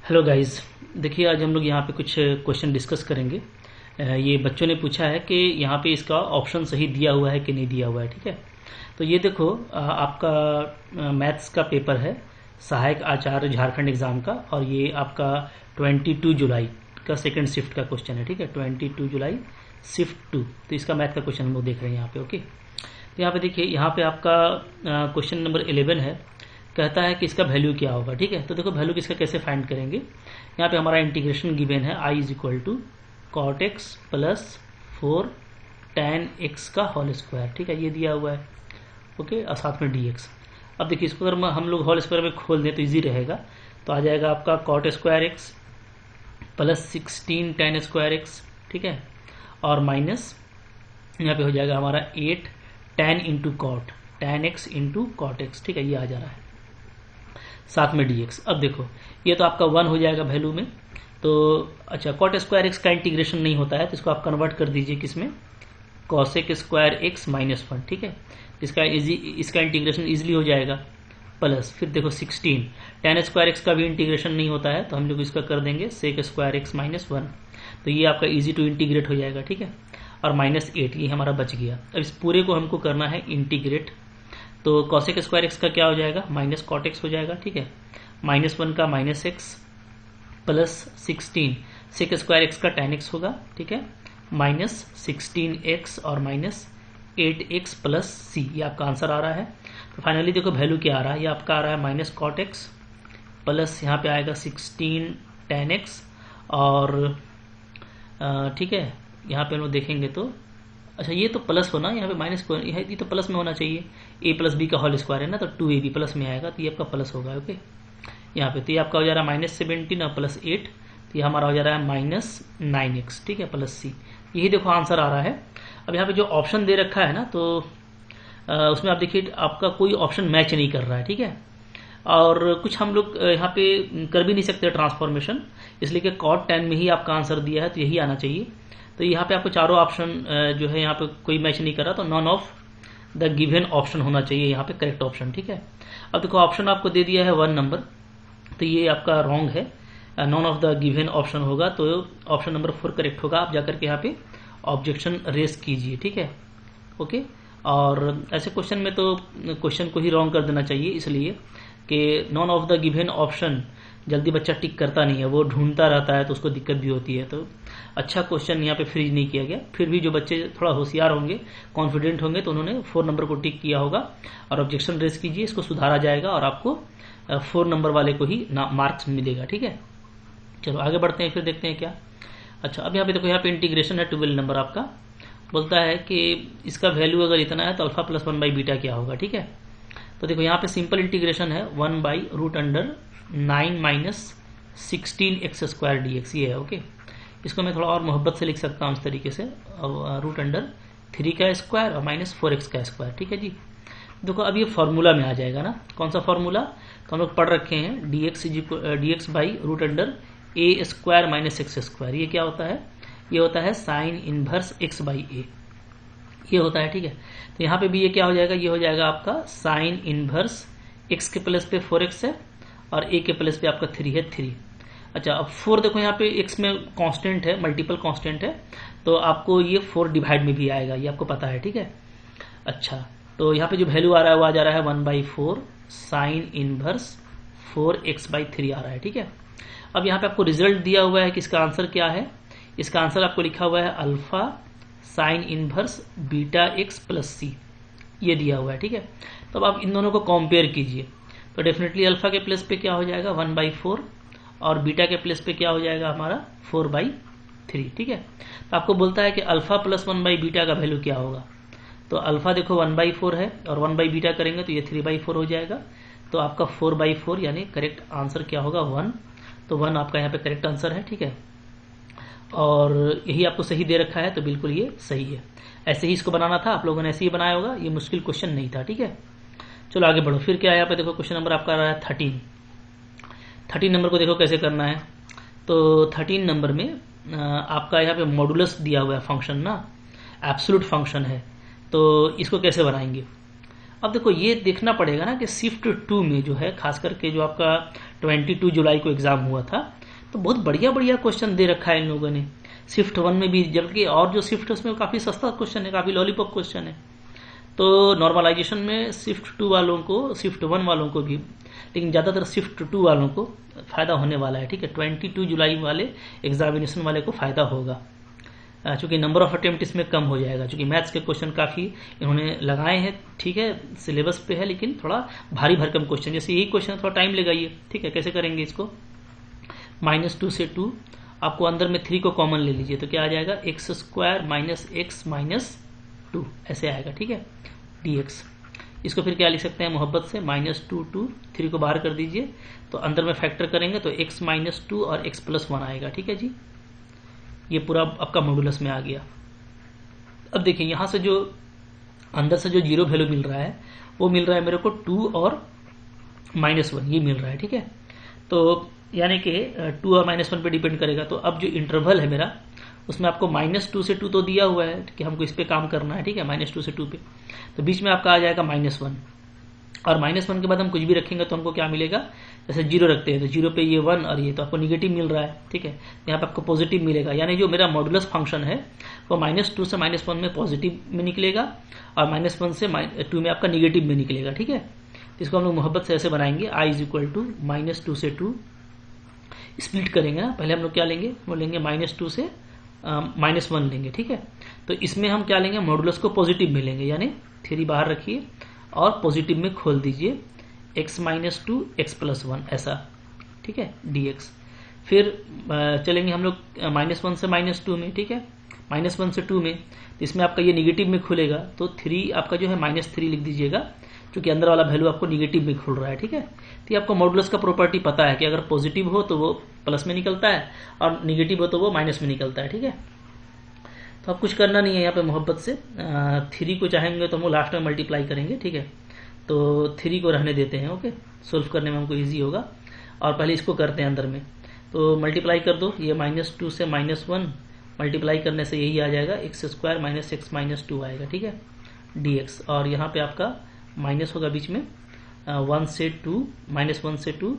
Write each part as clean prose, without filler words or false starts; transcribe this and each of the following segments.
Hello guys. देखिए आज हम लोग यहाँ पे कुछ क्वेश्चन डिस्कस करेंगे। ये बच्चों ने पूछा है कि यहाँ पे इसका ऑप्शन सही दिया हुआ है कि नहीं दिया हुआ है। ठीक है, तो ये देखो आपका मैथ्स का पेपर है, सहायक आचार्य झारखंड एग्जाम का, और ये आपका 22 जुलाई का सेकंड शिफ्ट का क्वेश्चन है। ठीक है, 22 जुलाई शिफ्ट 2। तो इसका मैथ का क्वेश्चन हम लोग देख रहे हैं यहाँ पे। ओके, तो यहाँ पे देखिए, यहाँ पे आपका क्वेश्चन नंबर 11 है, कहता है कि इसका वैल्यू क्या होगा। ठीक है, तो देखो वैल्यू किसका कैसे फाइंड करेंगे। यहाँ पे हमारा इंटीग्रेशन गिवन है i is equal to cot x plus 4 tan x का होल स्क्वायर। ठीक है, ये दिया हुआ है। ओके, और साथ में dx। अब देखिए इसको अगर हम लोग होल स्क्वायर में खोल दें तो इजी रहेगा। तो आ जाएगा आपका cot square x plus 16 tan square x. ठीक है, और माइनस यहाँ पे हो जाएगा हमारा 8 tan into cot, tan x into cot x. ठीक है, ये आ जा रहा है साथ में dx। अब देखो ये तो आपका 1 हो जाएगा वैल्यू में। तो अच्छा, कॉट स्क्वायर एक्स का इंटीग्रेशन नहीं होता है तो इसको आप कन्वर्ट कर दीजिए किसमें, कॉसेक स्क्वायर एक्स माइनस 1। ठीक है, इसका इंटीग्रेशन इजीली हो जाएगा। प्लस फिर देखो 16 tan स्क्वायर एक्स का भी इंटीग्रेशन नहीं होता है तो हम लोग इसका कर देंगे सेक स्क्वायर एक्स माइनस 1। तो ये आपका इजी टू इंटीग्रेट हो जाएगा। ठीक है, और माइनस 8 ये हमारा बच गया। अब इस पूरे को हमको करना है इंटीग्रेट। तो कॉसेक स्क्वायर एक्स का क्या हो जाएगा, माइनस कॉट एक्स हो जाएगा। ठीक है, माइनस 1 का minus x plus 16 sec square x का tan एक्स होगा। ठीक है, माइनस 16x और माइनस 8x प्लस c, ये आपका आंसर आ रहा है। तो फाइनली देखो वैल्यू क्या आ रहा है, ये आपका आ रहा है माइनस कॉट एक्स प्लस यहाँ पे आएगा 16 tan x। और ठीक है, यहाँ पे हम लोग देखेंगे तो अच्छा ये तो प्लस होना, यहाँ पे माइनस को, ये तो प्लस में होना चाहिए। a प्लस बी का होल स्क्वायर है ना, तो 2ab प्लस में आएगा, तो ये आपका प्लस होगा। ओके, यहाँ पे तो ये आपका हो जा रहा है माइनस 17 और प्लस 8, तो ये हमारा हो जा रहा है माइनस 9x। ठीक है, प्लस c, यही देखो आंसर आ रहा है। अब यहाँ पे जो ऑप्शन दे रखा है ना, तो उसमें आप देखिए आपका कोई ऑप्शन मैच नहीं कर रहा है। ठीक है, और कुछ हम लोग यहाँ पे कर भी नहीं सकते ट्रांसफॉर्मेशन, इसलिए कि कॉट 10 में ही आपका आंसर दिया है तो यही आना चाहिए। तो यहाँ पे आपको चारों ऑप्शन जो है यहाँ पे कोई मैच नहीं कर रहा, तो none of the given option होना चाहिए यहाँ पे करेक्ट ऑप्शन। ठीक है, अब देखो ऑप्शन आपको दे दिया है 1 नंबर, तो ये आपका रॉन्ग है, none of the given option होगा, तो ऑप्शन नंबर 4 करेक्ट होगा। आप जाकर के यहाँ पे ऑब्जेक्शन रेज कीजिए। ठीक है, ओके। और ऐसे क्वेश्चन में तो क्वेश्चन को ही रॉन्ग कर देना चाहिए, इसलिए कि none of the given option जल्दी बच्चा टिक करता नहीं है, वो ढूंढता रहता है तो उसको दिक्कत भी होती है। तो अच्छा क्वेश्चन यहाँ पे फ्रीज नहीं किया गया। फिर भी जो बच्चे थोड़ा होशियार होंगे, कॉन्फिडेंट होंगे, तो उन्होंने 4 नंबर को टिक किया होगा। और ऑब्जेक्शन रेज कीजिए, इसको सुधारा जाएगा और आपको 4 नंबर वाले को ही मार्क्स मिलेगा। ठीक है, चलो आगे बढ़ते हैं, फिर देखते हैं क्या। अच्छा, अब यहाँ पे देखो, यहाँ पे इंटीग्रेशन है 12 नंबर आपका, बोलता है कि इसका वैल्यू अगर इतना है तो अल्फा प्लस 1 बाई बीटा क्या होगा। ठीक है, तो देखो यहाँ पे सिंपल इंटीग्रेशन है 1 by root under 9 minus 16 x square d x, ये है। ओके, इसको मैं थोड़ा और मोहब्बत से लिख सकता हूँ इस तरीके से, रूट अंडर 3 का स्क्वायर और माइनस 4x का स्क्वायर। ठीक है जी, देखो अब ये फॉर्मूला में आ जाएगा ना, कौन सा फॉर्मूला, तो हम लोग पढ़ रखे हैं dx by root under a square minus x square. ये क्या होता है, ये होता है sine inverse x by a, ये होता है। ठीक है, तो यहाँ पे भी ये क्या हो जाएगा, ये हो जाएगा आपका साइन इनवर्स x के प्लस पे 4x है और a के प्लस पे आपका 3 है 3। अच्छा, अब 4 देखो यहाँ पे x में कांस्टेंट है, मल्टीपल कांस्टेंट है, तो आपको ये 4 डिवाइड में भी आएगा, ये आपको पता है। ठीक है, अच्छा तो यहाँ पे जो वैल्यू आ रहा है वो आ जा रहा है 1/4 साइन इनवर्स 4x/3 आ रहा है। ठीक है, अब यहाँ पे आपको रिजल्ट दिया हुआ है कि इसका आंसर क्या है। इसका आंसर आपको लिखा हुआ है alpha sine inverse beta x plus c, ये दिया हुआ है। ठीक है, तो अब आप इन दोनों को कंपेयर कीजिए, तो डेफिनेटली अल्फा के प्लस पे क्या हो जाएगा 1/4 और बीटा के प्लस पे क्या हो जाएगा हमारा 4/3। ठीक है, तो आपको बोलता है कि अल्फा प्लस 1 बाई बीटा का वैल्यू क्या होगा। तो अल्फा देखो 1/4 है और 1 बाई बीटा करेंगे तो ये 3/4 हो जाएगा, तो आपका 4/4 यानी करेक्ट आंसर क्या होगा 1। तो 1 आपका यहाँ पे करेक्ट आंसर है। ठीक है, और यही आपको सही दे रखा है, तो बिल्कुल ये सही है। ऐसे ही इसको बनाना था, आप लोगों ने ऐसे ही बनाया होगा, ये मुश्किल क्वेश्चन नहीं था। ठीक है, चलो आगे बढ़ो। फिर क्या है यहाँ पे देखो, क्वेश्चन नंबर आपका आ रहा है 13 नंबर को देखो कैसे करना है। तो 13 नंबर में आपका यहाँ पे मॉडुलस दिया हुआ है फंक्शन ना, एब्सोल्यूट फंक्शन है, तो इसको कैसे बनाएंगे। अब देखो ये देखना पड़ेगा ना कि शिफ्ट 2 में जो है, खास करके जो आपका 22 जुलाई को एग्जाम हुआ था, तो बहुत बढ़िया बढ़िया क्वेश्चन दे रखा है इन लोगों ने। शिफ्ट 1 में भी, जबकि और जो शिफ्ट उसमें काफी सस्ता क्वेश्चन है, काफी लॉलीपॉप क्वेश्चन है। तो नॉर्मलाइजेशन में शिफ्ट 2 वालों को, शिफ्ट 1 वालों को भी, लेकिन ज्यादातर शिफ्ट 2 वालों को फायदा होने वाला है, ठीक है। 22 जुलाई वाले एग्जामिनेशन वाले को फायदा होगा, चूंकि नंबर ऑफ अटेम्प्ट इसमें कम हो जाएगा, चूंकि मैथ्स के क्वेश्चन काफी इन्होंने लगाए हैं, ठीक है, सिलेबस पे है, लेकिन थोड़ा भारी भरकम क्वेश्चन, जैसे यही क्वेश्चन थोड़ा टाइम लेगा ये, ठीक है। कैसे करेंगे इसको, -2 से 2, आपको अंदर में 3 को कॉमन ले लीजिए, तो क्या आ जाएगा, x² - x - 2 ऐसे आएगा, ठीक है, dx। इसको फिर क्या लिख सकते हैं मोहब्बत से, -2 2, 3 को बाहर कर दीजिए, तो अंदर में फैक्टर करेंगे तो x - 2 और x + 1 आएगा, ठीक है जी। ये पूरा आपका मॉडुलस में आ गया। अब देखिए यहाँ से जो अंदर से जो जीरो वैल्यू मिल रहा है, वो मिल रहा है मेरे को 2 और -1, ये मिल रहा है, ठीक है। तो यानी कि 2 और -1 पे डिपेंड करेगा। तो अब जो इंटरवल है मेरा, उसमें आपको -2 से 2 तो दिया हुआ है कि हमको इस पे काम करना है, ठीक है, -2 से 2 पे, तो बीच में आपका आ जाएगा -1, और -1 के बाद हम कुछ भी रखेंगे तो हमको क्या मिलेगा, जैसे 0 रखते हैं तो 0 पे ये 1 और ये, तो आपको निगेटिव मिल रहा है, ठीक है। यहाँ पे आपको पॉजिटिव मिलेगा, यानी जो मेरा मॉडुलस फंक्शन है वो -2 से -1 में पॉजिटिव में निकलेगा, और -1 से 2 में आपका निगेटिव में निकलेगा, ठीक है। तो इसको हम लोग मोहब्बत से ऐसे बनाएंगे, i = -2 से 2, स्प्लिट करेंगे ना, पहले हम लोग क्या लेंगे, वो लेंगे -2 से -1 लेंगे, ठीक है। तो इसमें हम क्या लेंगे, मॉडुलस को पॉजिटिव में लेंगे, यानी 3 बाहर रखिए और पॉजिटिव में खोल दीजिए, x - 2 x + 1 ऐसा, ठीक है, dx। फिर चलेंगे हम लोग -1 से -2 में, ठीक है, -1 से 2 में, तो इसमें आपका ये निगेटिव में खुलेगा, तो 3 आपका जो है -3 लिख दीजिएगा, क्योंकि अंदर वाला वैल्यू आपको निगेटिव में खुल रहा है, ठीक है। तो ये आपको मॉडुलस का प्रॉपर्टी पता है कि अगर पॉजिटिव हो तो वो प्लस में निकलता है, और निगेटिव हो तो वो माइनस में निकलता है, ठीक है। तो अब कुछ करना नहीं है यहाँ पे मोहब्बत से, 3 को चाहेंगे तो हम लास्ट में मल्टीप्लाई करेंगे, ठीक है। तो 3 को रहने देते हैं, ओके, सोल्व करने में हमको ईजी होगा, और पहले इसको करते हैं अंदर में, तो मल्टीप्लाई कर दो, ये -2 से -1 मल्टीप्लाई करने से यही आ जाएगा, x² - x - 2 आएगा, ठीक है, dx। और यहाँ पे आपका माइनस होगा बीच में, 1 से 2 -1 से 2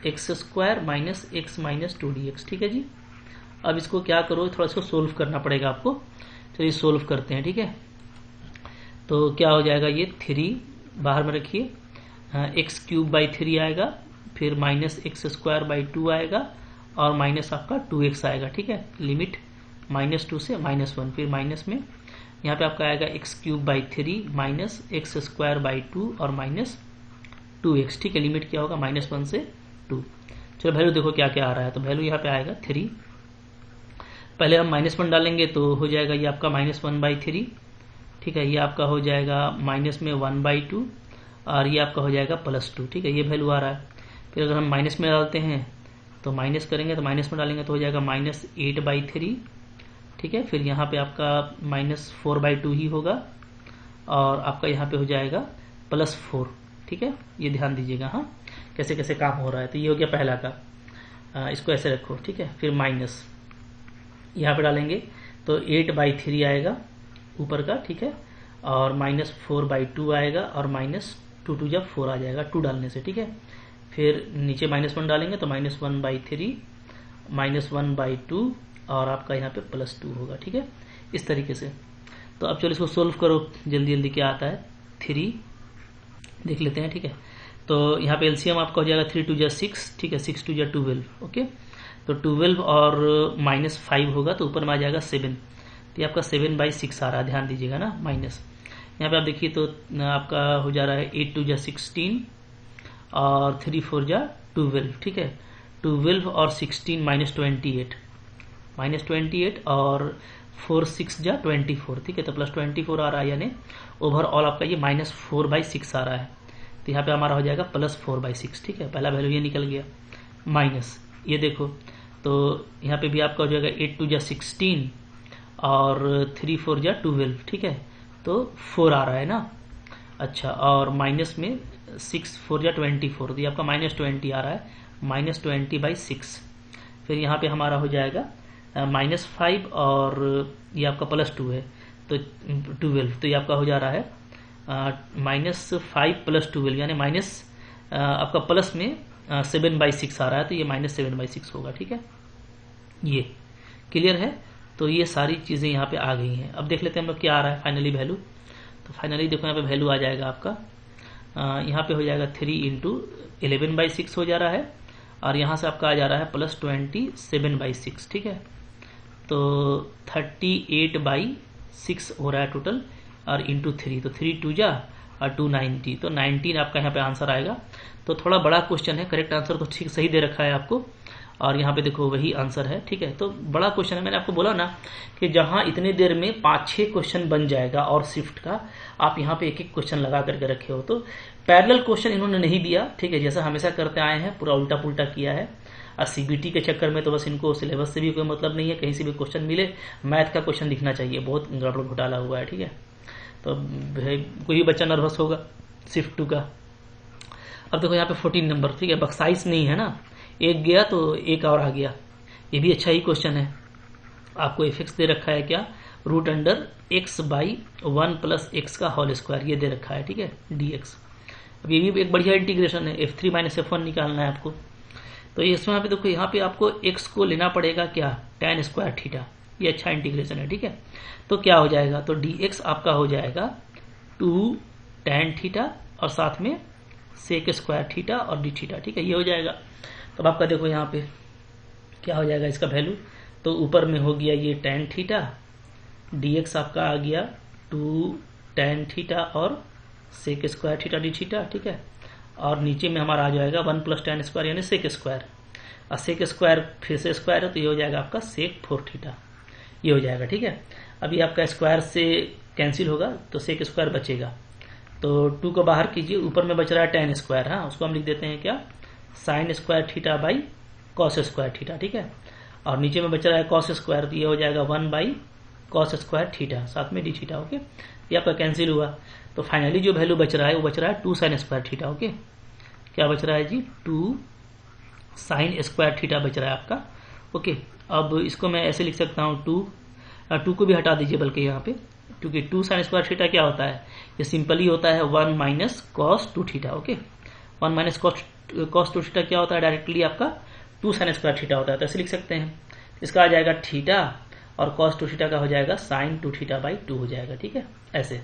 x² - x - 2 dx, ठीक है जी। अब इसको क्या करो, थोड़ा इसको सोल्व करना पड़ेगा आपको, चलिए सोल्व करते हैं, ठीक है। तो क्या हो जाएगा, ये 3 बाहर में रखिए, x³/3 आएगा, फिर -x²/2 आएगा, और माइनस आपका 2x आएगा, ठीक है। लिमिट -2 से -1, फिर माइनस में यहाँ पे आपका आएगा x³/3 -x²/2 और -2x, ठीक है। लिमिट क्या होगा, -1 से 2। चलो वैल्यू देखो क्या क्या आ रहा है, तो वैल्यू यहाँ पे आएगा 3, पहले हम -1 डालेंगे तो हो जाएगा ये आपका -1/3, ठीक है। ये आपका हो जाएगा माइनस में 1/2, और ये आपका हो जाएगा +2, ठीक है, ये वैल्यू आ रहा है। फिर अगर हम माइनस में डालते हैं तो माइनस करेंगे, तो माइनस में डालेंगे तो हो जाएगा -8/3, ठीक है। फिर यहाँ पे आपका -4/2 ही होगा, और आपका यहाँ पे हो जाएगा +4, ठीक है। ये ध्यान दीजिएगा, हाँ, कैसे कैसे काम हो रहा है। तो ये हो गया पहला का, इसको ऐसे रखो, ठीक है। फिर माइनस यहाँ पे डालेंगे तो 8/3 आएगा ऊपर का, ठीक है, और -4/2 आएगा, और -2 जब 4 आ जाएगा 2 डालने से, ठीक है। फिर नीचे -1 डालेंगे तो -1/3 -1/2, और आपका यहाँ पे +2 होगा, ठीक है, इस तरीके से। तो अब चलो इसको सोल्व करो जल्दी जल्दी, क्या आता है, 3 देख लेते हैं, ठीक है। तो यहाँ पे एलसीएम आपका हो जाएगा 3 2 6, ठीक है, 6 2 12, ओके। तो 12 और -5 होगा तो ऊपर में आ जाएगा 7, तो ये आपका 7/6 आ रहा है, ध्यान दीजिएगा ना, माइनस। यहाँ पे आप देखिए तो आपका हो जा रहा है 8 2 16, और 3 4 12, ठीक है। 12 और 16 -28 और 4 6 24, ठीक है, तो +24 आ रहा है, यानी ओवरऑल आपका ये -4/6 आ रहा है। तो यहाँ पे हमारा हो जाएगा +4/6, ठीक है, पहला वैल्यू ये निकल गया। माइनस ये देखो, तो यहाँ पे भी आपका हो जाएगा 8 2 16 और 3 4 12, ठीक है, तो 4 आ रहा है ना। अच्छा, और माइनस में 6 4 24, तो ये आपका -20 आ रहा है, -20/6। फिर यहाँ पे हमारा हो जाएगा -5, और ये आपका +2 है, तो 12, तो ये आपका हो जा रहा है -5 + 12 यानी माइनस आपका प्लस में 7/6 आ रहा है, तो ये -7/6 होगा। ठीक है, ये क्लियर है। तो ये सारी चीज़ें यहाँ पे आ गई हैं। अब देख लेते हैं हम लोग क्या आ रहा है फाइनली वैल्यू। तो फाइनली देखो यहाँ पे वैल्यू आ जाएगा आपका, यहाँ पे हो जाएगा 3 × 11/6 हो जा रहा है, और यहाँ से आपका आ जा रहा है +27/6। ठीक है, तो 38/6 हो रहा है टोटल, और इंटू 3, तो 3 2 जा और 2 90, तो 19 आपका यहाँ पे आंसर आएगा। तो थोड़ा बड़ा क्वेश्चन है, करेक्ट आंसर तो ठीक सही दे रखा है आपको, और यहाँ पे देखो वही आंसर है। ठीक है, तो बड़ा क्वेश्चन है। मैंने आपको बोला ना कि जहाँ इतनी देर में 5-6 क्वेश्चन बन जाएगा और शिफ्ट का, आप यहाँ पे एक एक क्वेश्चन लगा करके रखे हो। तो पैरेलल क्वेश्चन इन्होंने नहीं दिया। ठीक है, जैसा हमेशा करते आए हैं, पूरा उल्टा पुल्टा किया है। और सीबीटी के चक्कर में तो बस इनको सिलेबस से भी कोई मतलब नहीं है, कहीं से भी क्वेश्चन मिले मैथ का क्वेश्चन दिखना चाहिए। बहुत गड़बड़ घोटाला हुआ है। ठीक है, तो कोई भी बच्चा नर्वस होगा शिफ्ट 2 का। अब देखो यहाँ पे 14 नंबर, ठीक है, बक्साइस नहीं है ना, एक गया तो एक और आ गया। ये भी अच्छा ही क्वेश्चन है। आपको एफ दे रखा है क्या, √x/1 + x का होल स्क्वायर, ये दे रखा है। ठीक है, dx। अब ये भी एक बढ़िया इंटीग्रेशन है, f3 - f1 निकालना है आपको। तो इसमें पे देखो, यहाँ पे आपको x को लेना पड़ेगा क्या, tan² थीटा। ये अच्छा इंटीग्रेशन है। ठीक है, तो क्या हो जाएगा, तो dx आपका हो जाएगा 2 tan थीटा और साथ में sec² थीटा और d थीटा। ठीक है, ये हो जाएगा। तब आपका देखो यहाँ पे क्या हो जाएगा इसका वैल्यू, तो ऊपर में हो गया ये tan थीटा, dx आपका आ गया 2 tan थीटा और sec² थीटा d थीटा। ठीक है, और नीचे में हमारा आ जाएगा 1 + tan² यानी sec², और sec² फिर से स्क्वायर है, तो ये हो जाएगा आपका sec4 थीटा, ये हो जाएगा। ठीक है, अभी आपका स्क्वायर से कैंसिल होगा तो sec² बचेगा, तो 2 को बाहर कीजिए, ऊपर में बच रहा है tan²। हाँ, उसको हम लिख देते हैं क्या, sin² थीटा cos² थीटा। ठीक है, और नीचे में बच रहा है cos², तो ये हो जाएगा 1/cos² थीटा, साथ में d थीटा। ओके, ये आपका कैंसिल हुआ, तो फाइनली जो वैल्यू बच रहा है वो बच रहा है 2 sin² थीटा। ओके, क्या बच रहा है जी, 2 sin² थीटा बच रहा है आपका। ओके, अब इसको मैं ऐसे लिख सकता हूँ, 2 को भी हटा दीजिए बल्कि यहाँ पे, क्योंकि 2 sin² थीटा क्या होता है, ये सिंपली होता है 1 - cos2 theta. Okay, 1 - cos2 theta क्या होता है, डायरेक्टली आपका 2 sin² थीटा होता है, तो ऐसे लिख सकते हैं। इसका आ जाएगा थीटा, और cos2 थीटा का हो जाएगा sin2 थीटा/2 हो जाएगा। ठीक है, ऐसे।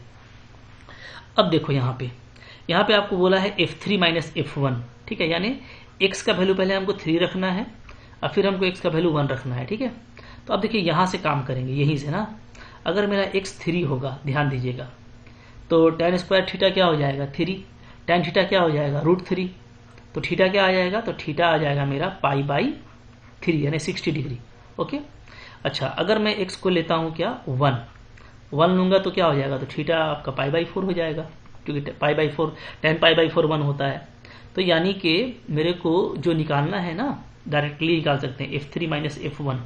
अब देखो यहाँ पे आपको बोला है f3 - f1। ठीक है, यानी x का वैल्यू पहले हमको 3 रखना है, और फिर हमको x का वैल्यू 1 रखना है। ठीक है, तो अब देखिए यहाँ से काम करेंगे, यहीं से ना। अगर मेरा x 3 होगा, ध्यान दीजिएगा, तो tan² थीटा क्या हो जाएगा 3, tan थीटा क्या हो जाएगा √3, तो थीटा क्या आ जाएगा, तो थीटा आ जाएगा मेरा π/3 यानी 60 डिग्री। ओके, अच्छा, अगर मैं x को लेता हूँ क्या 1 लूंगा तो क्या हो जाएगा, तो थीटा आपका π/4 हो जाएगा, क्योंकि π/4 tan π/4 1 होता है। तो यानी कि मेरे को जो निकालना है ना, डायरेक्टली निकाल सकते हैं f3 - f1,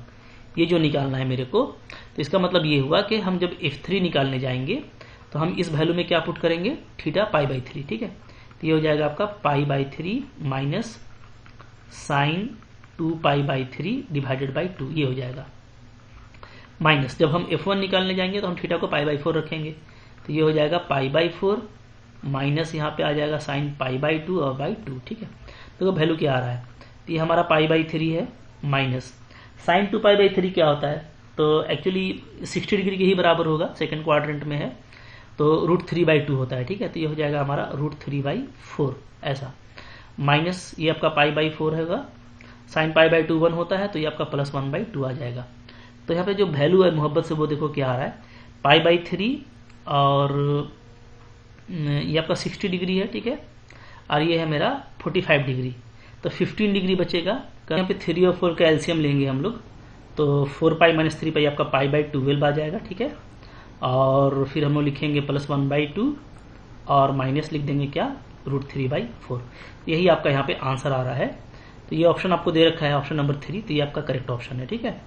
ये जो निकालना है मेरे को। तो इसका मतलब ये हुआ कि हम जब f3 निकालने जाएंगे तो हम इस वैल्यू में क्या पुट करेंगे, थीटा π/3। ठीक है, तो ये हो जाएगा आपका π/3 माइनस sin 2π/3 / 2, ये हो जाएगा। माइनस जब हम f1 निकालने जाएंगे तो हम थीटा को π/4 रखेंगे, तो ये हो जाएगा π/4 माइनस यहाँ पे आ जाएगा sin π/2 और /2। ठीक है, तो वैल्यू क्या आ रहा है, तो ये हमारा π/3 है, माइनस sin 2π/3 क्या होता है, तो एक्चुअली 60 डिग्री के ही बराबर होगा, सेकंड क्वाड्रेंट में है, तो √3/2 होता है। ठीक है, तो ये हो जाएगा हमारा √3/4 ऐसा, माइनस ये आपका π/4 होगा, sin π/2 1 होता है, तो ये आपका +1/2 आ जाएगा। तो यहाँ पे जो वैल्यू है मोहब्बत से वो देखो क्या आ रहा है, π/3, और ये आपका 60 डिग्री है। ठीक है, और ये है मेरा 45 डिग्री, तो 15 डिग्री बचेगा। यहाँ पे 3 और 4 का एलसीएम लेंगे हम लोग, तो 4π - 3π आपका π/12 आ जाएगा। ठीक है, और फिर हम लोग लिखेंगे +1/2 और माइनस लिख देंगे क्या, √3/4। यही आपका यहाँ पे आंसर आ रहा है। तो ये ऑप्शन आपको दे रखा है, ऑप्शन नंबर 3, तो ये आपका करेक्ट ऑप्शन है। ठीक है,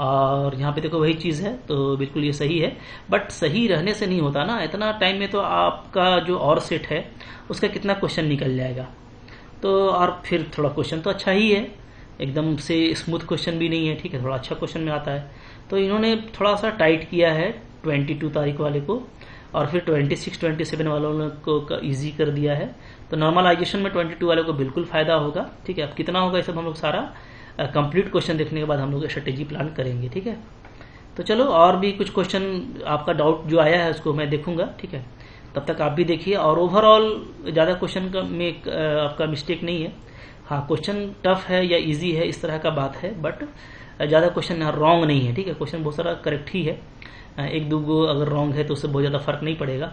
और यहाँ पे देखो वही चीज़ है, तो बिल्कुल ये सही है, बट सही रहने से नहीं होता ना, इतना टाइम में तो आपका जो और सेट है उसका कितना क्वेश्चन निकल जाएगा। तो और फिर थोड़ा क्वेश्चन तो अच्छा ही है, एकदम से स्मूथ क्वेश्चन भी नहीं है। ठीक है, थोड़ा अच्छा क्वेश्चन में आता है, तो इन्होंने थोड़ा सा टाइट किया है 22 तारीख वाले को, और फिर 26 27 वालों को ईजी कर दिया है। तो नॉर्मलाइजेशन में 22 वालों को बिल्कुल फायदा होगा, ठीक है। अब कितना होगा ये सब हम लोग सारा कंप्लीट क्वेश्चन देखने के बाद हम लोग स्ट्रेटेजी प्लान करेंगे, ठीक है। तो चलो और भी कुछ क्वेश्चन आपका डाउट जो आया है उसको मैं देखूंगा, ठीक है। तब तक आप भी देखिए। और ओवरऑल ज़्यादा क्वेश्चन का में आपका मिस्टेक नहीं है। हाँ, क्वेश्चन टफ है या इजी है इस तरह का बात है, बट ज़्यादा क्वेश्चन रॉन्ग नहीं है, ठीक है। क्वेश्चन बहुत सारा करेक्ट ही है, एक दो अगर रॉन्ग है तो उससे बहुत ज़्यादा फर्क नहीं पड़ेगा।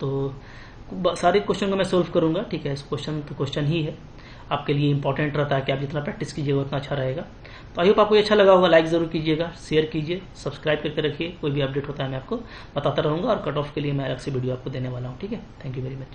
तो सारे क्वेश्चन को मैं सोल्व करूंगा, ठीक है। इस क्वेश्चन तो क्वेश्चन ही है, आपके लिए इंपॉर्टेंट रहता है कि आप जितना प्रैक्टिस कीजिएगा उतना अच्छा रहेगा। तो आई होप आपको अच्छा लगा होगा। लाइक जरूर कीजिएगा, शेयर कीजिए, सब्सक्राइब करके रखिए। कोई भी अपडेट होता है मैं आपको बताता रहूंगा, और कट ऑफ के लिए मैं अलग से वीडियो आपको देने वाला हूँ, ठीक है। Thank you very much.